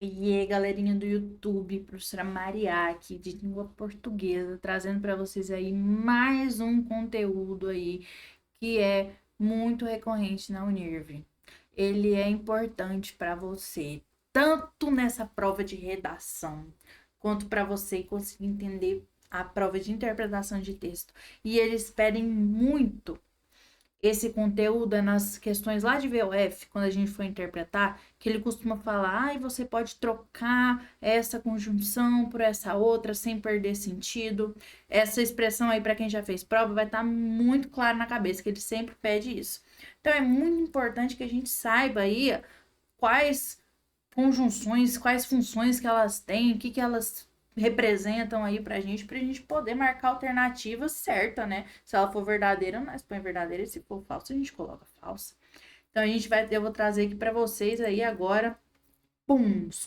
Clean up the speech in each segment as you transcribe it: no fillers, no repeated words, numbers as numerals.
E aí, galerinha do YouTube, professora Maria aqui de língua portuguesa, trazendo para vocês aí mais um conteúdo aí que é muito recorrente na Unirv. Ele é importante para você, tanto nessa prova de redação, quanto para você conseguir entender a prova de interpretação de texto. E eles pedem muito esse conteúdo é nas questões lá de VOF, quando a gente for interpretar, que ele costuma falar, você pode trocar essa conjunção por essa outra sem perder sentido. Essa expressão aí, para quem já fez prova, vai estar muito claro na cabeça, que ele sempre pede isso. Então, é muito importante que a gente saiba aí quais conjunções, quais funções que elas têm, o que elas representam aí pra gente poder marcar a alternativa certa, né? Se ela for verdadeira, nós põe verdadeira, e se for falsa, a gente coloca falsa. Então eu vou trazer aqui para vocês aí agora,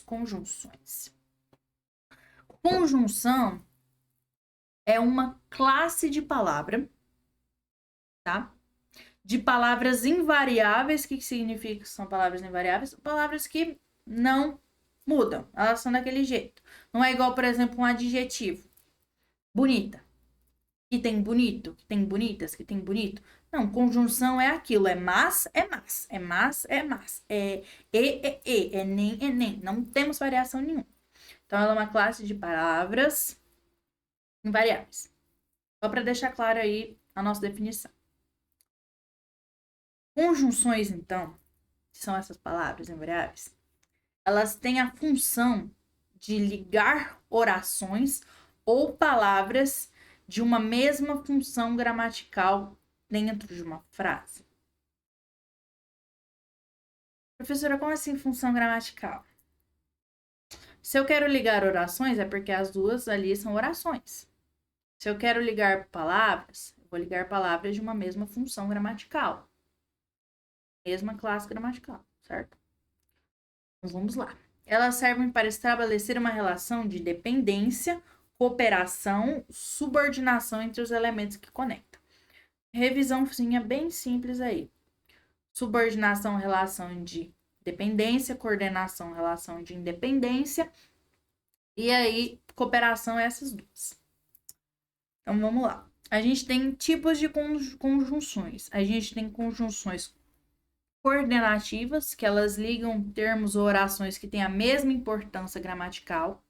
conjunções. Conjunção é uma classe de palavra, tá? De palavras invariáveis. O que significa que são palavras invariáveis? Palavras que não mudam, elas são daquele jeito. Não é igual, por exemplo, um adjetivo. Bonita. Que tem bonito, que tem bonitas, que tem bonito. Não, conjunção é aquilo, é mas, é mas, é mas, é mas, é nem, é nem. Não temos variação nenhuma. Então, ela é uma classe de palavras invariáveis. Só para deixar claro aí a nossa definição. Conjunções, então, que são essas palavras invariáveis, elas têm a função de ligar orações ou palavras de uma mesma função gramatical dentro de uma frase. Professora, como assim função gramatical? Se eu quero ligar orações, é porque as duas ali são orações. Se eu quero ligar palavras, eu vou ligar palavras de uma mesma função gramatical. Mesma classe gramatical, certo? Então vamos lá. Elas servem para estabelecer uma relação de dependência, cooperação, subordinação entre os elementos que conectam. Revisãozinha bem simples aí. Subordinação, relação de dependência, coordenação, relação de independência, e aí cooperação, essas duas. Então vamos lá. A gente tem tipos de conjunções. A gente tem conjunções coordenativas, que elas ligam termos ou orações que têm a mesma importância gramatical.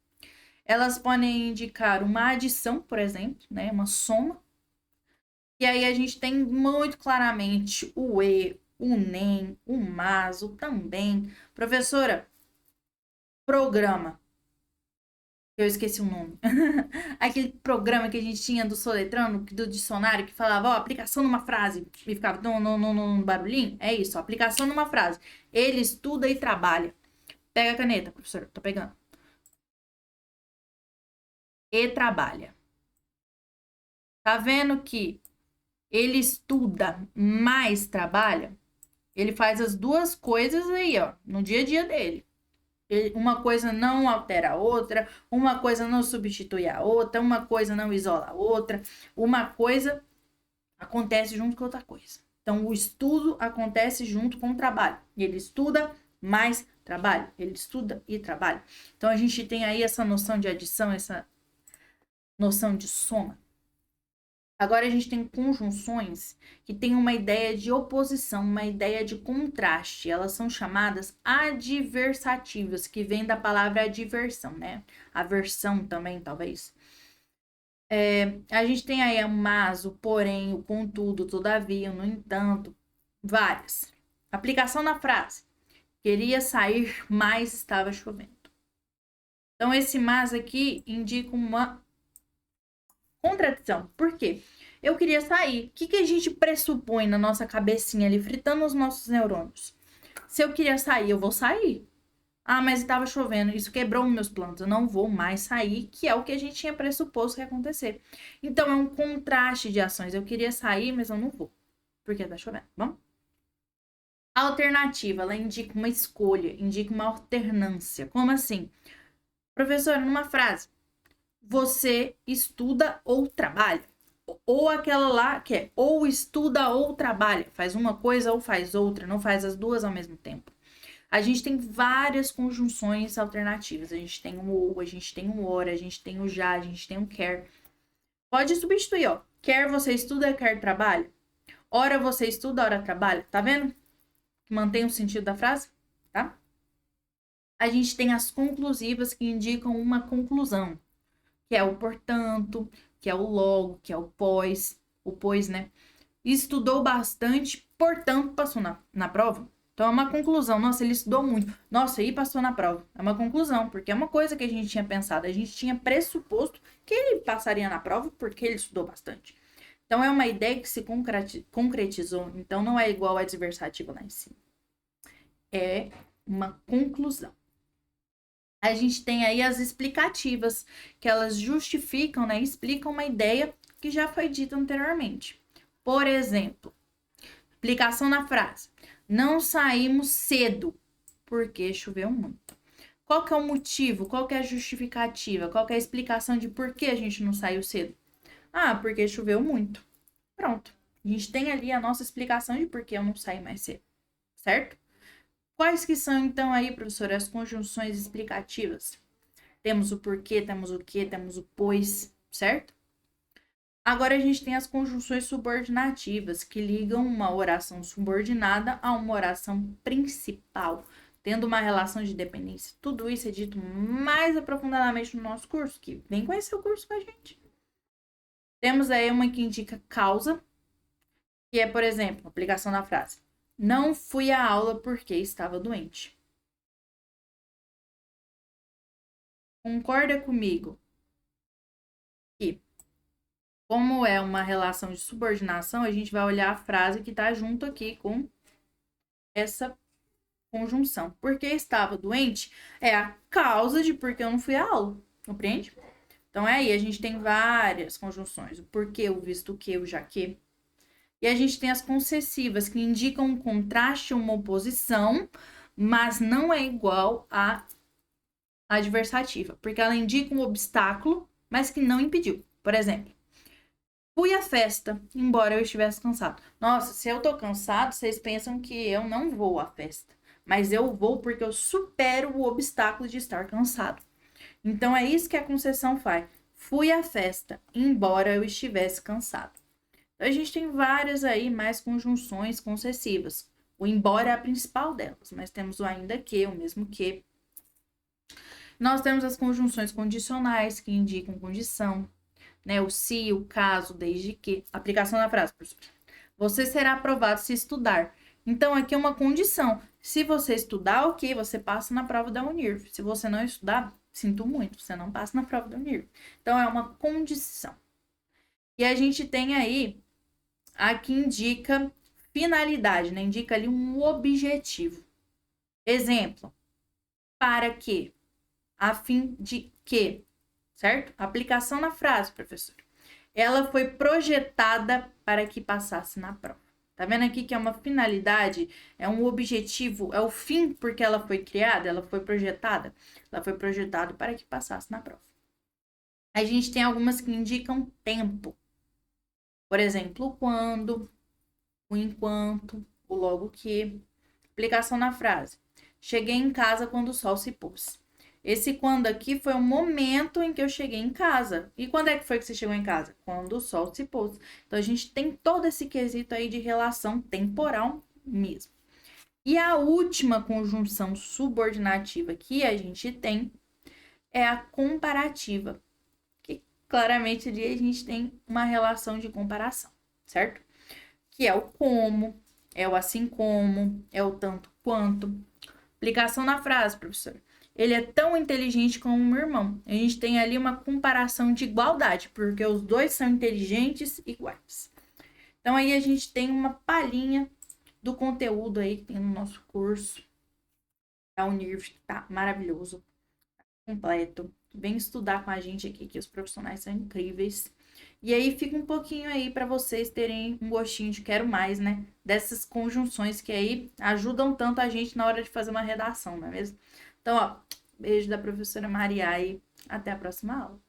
Elas podem indicar uma adição, por exemplo, né, uma soma. E aí a gente tem muito claramente o e, o nem, o mas, o também. Professora, programa. Eu esqueci o nome. Aquele programa que a gente tinha do soletrando, do dicionário, que falava, ó, aplicação numa frase, e ficava no barulhinho. É isso, ó, aplicação numa frase. Ele estuda e trabalha. Pega a caneta, professor, tô pegando. E trabalha. Tá vendo que ele estuda mais trabalha? Ele faz as duas coisas aí, ó, no dia a dia dele. Uma coisa não altera a outra, uma coisa não substitui a outra, uma coisa não isola a outra, uma coisa acontece junto com outra coisa. Então, o estudo acontece junto com o trabalho. Ele estuda mais trabalho, ele estuda e trabalha. Então, a gente tem aí essa noção de adição, essa noção de soma. Agora a gente tem conjunções que têm uma ideia de oposição, uma ideia de contraste. Elas são chamadas adversativas, que vem da palavra adversão, né? Aversão também, talvez. A gente tem aí o mas, o porém, o contudo, todavia, o no entanto, várias. Aplicação na frase. Queria sair, mas estava chovendo. Então, esse mas aqui indica uma contradição. Por quê? Eu queria sair. O que a gente pressupõe na nossa cabecinha ali, fritando os nossos neurônios? Se eu queria sair, eu vou sair. Ah, mas estava chovendo, isso quebrou meus planos, eu não vou mais sair, que é o que a gente tinha pressuposto que ia acontecer. Então, é um contraste de ações. Eu queria sair, mas eu não vou, porque tá chovendo. Bom? A alternativa, ela indica uma escolha, indica uma alternância. Como assim? Professora, numa frase, você estuda ou trabalha? Ou aquela lá que é ou estuda ou trabalha, faz uma coisa ou faz outra, não faz as duas ao mesmo tempo. A gente tem várias conjunções alternativas. A gente tem um ou, a gente tem um ora, a gente tem o já, a gente tem um quer. Pode substituir, ó. Quer você estuda, quer trabalha. Ora você estuda, ora trabalha. Tá vendo? Mantém o sentido da frase, tá? A gente tem as conclusivas que indicam uma conclusão, que é o portanto, que é o logo, que é o pois, né? Estudou bastante, portanto, passou na prova. Então, é uma conclusão. Nossa, ele estudou muito. Nossa, aí passou na prova. É uma conclusão, porque é uma coisa que a gente tinha pensado. A gente tinha pressuposto que ele passaria na prova porque ele estudou bastante. Então, é uma ideia que se concretizou. Então, não é igual a adversativa lá em cima. É uma conclusão. A gente tem aí as explicativas, que elas justificam, né? Explicam uma ideia que já foi dita anteriormente. Por exemplo, explicação na frase. Não saímos cedo porque choveu muito. Qual que é o motivo? Qual que é a justificativa? Qual que é a explicação de por que a gente não saiu cedo? Ah, porque choveu muito. Pronto. A gente tem ali a nossa explicação de por que eu não saí mais cedo, certo? Quais que são, então, aí, professora, as conjunções explicativas? Temos o porquê, temos o que, temos o pois, certo? Agora a gente tem as conjunções subordinativas, que ligam uma oração subordinada a uma oração principal, tendo uma relação de dependência. Tudo isso é dito mais aprofundadamente no nosso curso, que vem conhecer o curso com a gente. Temos aí uma que indica causa, que é, por exemplo, aplicação da frase. Não fui à aula porque estava doente. Concorda comigo que, como é uma relação de subordinação, a gente vai olhar a frase que está junto aqui com essa conjunção. Porque estava doente é a causa de por que eu não fui à aula, compreende? Então, é aí, a gente tem várias conjunções. O porquê, o visto que, o já que. E a gente tem as concessivas, que indicam um contraste, uma oposição, mas não é igual à adversativa, porque ela indica um obstáculo, mas que não impediu. Por exemplo, fui à festa, embora eu estivesse cansado. Nossa, se eu tô cansado, vocês pensam que eu não vou à festa. Mas eu vou porque eu supero o obstáculo de estar cansado. Então, é isso que a concessão faz. Fui à festa, embora eu estivesse cansado. Então, a gente tem várias aí mais conjunções concessivas. O embora é a principal delas, mas temos o ainda que, o mesmo que. Nós temos as conjunções condicionais, que indicam condição, né? O se, o caso, desde que. Aplicação da frase, professor. Você será aprovado se estudar. Então, aqui é uma condição. Se você estudar, ok, você passa na prova da Unirv. Se você não estudar, sinto muito, você não passa na prova da Unirv. Então, é uma condição. E a gente tem aí, aqui indica finalidade, né? Indica ali um objetivo. Exemplo, para que, a fim de que, certo? Aplicação na frase, professor. Ela foi projetada para que passasse na prova. Tá vendo aqui que é uma finalidade, é um objetivo, é o fim porque ela foi criada, ela foi projetada? Ela foi projetada para que passasse na prova. A gente tem algumas que indicam tempo. Por exemplo, o quando, o enquanto, o logo que. Aplicação na frase. Cheguei em casa quando o sol se pôs. Esse quando aqui foi o momento em que eu cheguei em casa. E quando é que foi que você chegou em casa? Quando o sol se pôs. Então, a gente tem todo esse quesito aí de relação temporal mesmo. E a última conjunção subordinativa que a gente tem é a comparativa. Que claramente ali a gente tem uma relação de comparação, certo? Que é o como, é o assim como, é o tanto quanto. Aplicação na frase, professor. Ele é tão inteligente como o meu irmão. A gente tem ali uma comparação de igualdade, porque os dois são inteligentes iguais. Então, aí a gente tem uma palhinha do conteúdo aí que tem no nosso curso da Unirv, que tá maravilhoso, completo. Vem estudar com a gente aqui, que os profissionais são incríveis. E aí fica um pouquinho aí para vocês terem um gostinho de quero mais, né? Dessas conjunções que aí ajudam tanto a gente na hora de fazer uma redação, não é mesmo? Então, ó, beijo da professora Maria e até a próxima aula.